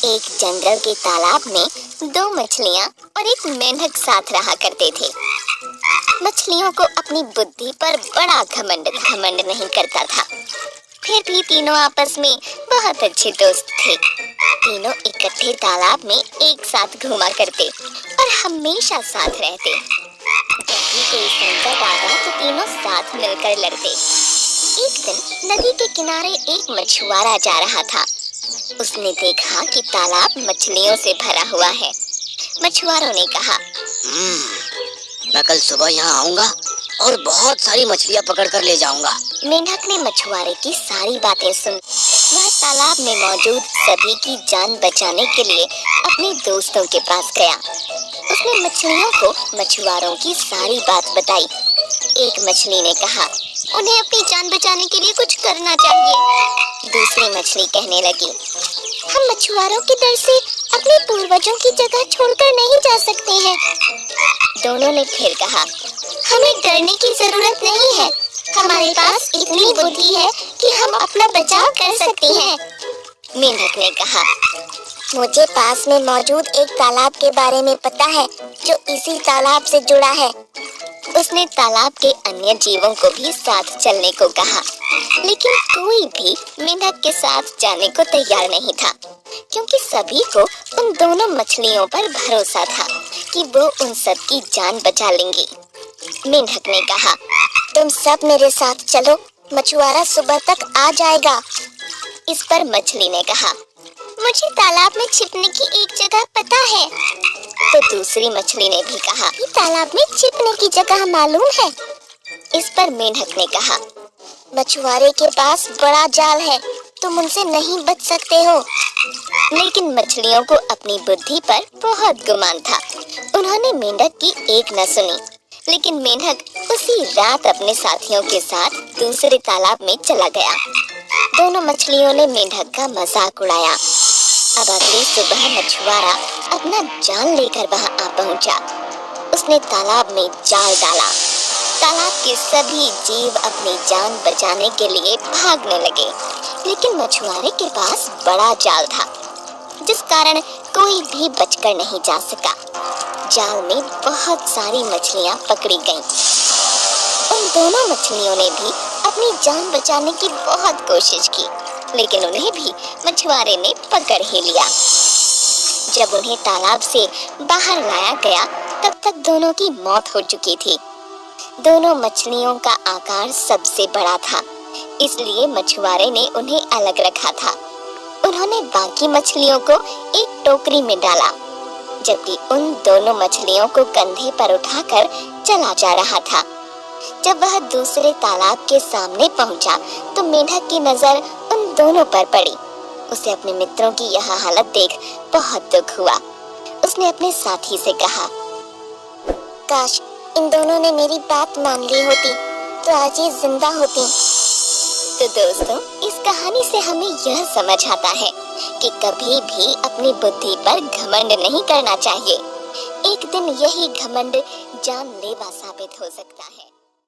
एक जंगल के तालाब में दो मछलियां और एक मेंढक साथ रहा करते थे। मछलियों को अपनी बुद्धि पर बड़ा घमंड नहीं करता था। फिर भी तीनों आपस में बहुत अच्छे दोस्त थे। तीनों इकट्ठे तालाब में एक साथ घूमा करते और हमेशा साथ रहते। जब भी कोई संकट आता तो तीनों साथ मिलकर लड़ते। एक दिन नदी के किनारे एक मछुआरा जा रहा था। उसने देखा कि तालाब मछलियों से भरा हुआ है। मछुआरों ने कहा, मैं कल सुबह यहाँ आऊंगा और बहुत सारी मछलियाँ पकड़ कर ले जाऊंगा। मेंढक ने मछुआरे की सारी बातें सुन वह तालाब में मौजूद सभी की जान बचाने के लिए अपने दोस्तों के पास गया। उसने मछलियों को मछुआरों की सारी बात बताई। एक मछली ने कहा, उन्हें अपनी जान बचाने के लिए कुछ करना चाहिए। दूसरी मछली कहने लगी, हम मछुआरों के डर से अपने पूर्वजों की जगह छोड़कर नहीं जा सकते हैं। दोनों ने फिर कहा, हमें डरने की जरूरत नहीं है, हमारे पास इतनी बुद्धि है कि हम अपना बचाव कर सकते हैं। मेंढक ने कहा, मुझे पास में मौजूद एक तालाब के बारे में पता है जो इसी तालाब से जुड़ा है। उसने तालाब के अन्य जीवों को भी साथ चलने को कहा, लेकिन कोई भी मेंढक के साथ जाने को तैयार नहीं था, क्योंकि सभी को उन दोनों मछलियों पर भरोसा था कि वो उन सब की जान बचा लेंगी। मेंढक ने कहा, तुम सब मेरे साथ चलो, मछुआरा सुबह तक आ जाएगा। इस पर मछली ने कहा, मुझे तालाब में छिपने की एक जगह पता है। तो दूसरी मछली ने भी कहा, तालाब में छिपने की जगह मालूम है। इस पर मेंढक ने कहा, मछुआरे के पास बड़ा जाल है, तुम उनसे नहीं बच सकते हो। लेकिन मछलियों को अपनी बुद्धि पर बहुत गुमान था। उन्होंने मेंढक की एक न सुनी। लेकिन मेंढक उसी रात अपने साथियों के साथ दूसरे तालाब में चला गया। दोनों मछलियों ने मेंढक का मजाक उड़ाया। अब अगली सुबह मछुआरा अपना जाल लेकर वहां आ पहुंचा। उसने तालाब में जाल डाला। तालाब के सभी जीव अपनी जान बचाने के लिए भागने लगे, लेकिन मछुआरे के पास बड़ा जाल था, जिस कारण कोई भी बचकर नहीं जा सका। जाल में बहुत सारी मछलियां पकड़ी गईं। उन दोनों मछलियों ने भी अपनी जान बचाने की बहुत कोशिश की, लेकिन उन्हें भी मछुआरे ने पकड़ ही लिया। जब उन्हें तालाब से बाहर लाया गया, तब तक दोनों की मौत हो चुकी थी। दोनों मछलियों का आकार सबसे बड़ा था, इसलिए मछुआरे ने उन्हें अलग रखा था। उन्होंने बाकी मछलियों को एक टोकरी में डाला, जबकि उन दोनों मछलियों को कंधे पर उठाकर चला जा रहा था। जब वह दूसरे तालाब के सामने पहुंचा, तो मेंढक की नजर उन दोनों पर पड़ी। उसे अपने मित्रों की यह हालत देख बहुत दुख हुआ। उसने अपने साथी से कहा, काश इन दोनों ने मेरी बात मान ली होती तो आज ये जिंदा होती। तो दोस्तों, इस कहानी से हमें यह समझ आता है कि कभी भी अपनी बुद्धि पर घमंड नहीं करना चाहिए। एक दिन यही घमंड जानलेवा साबित हो सकता है।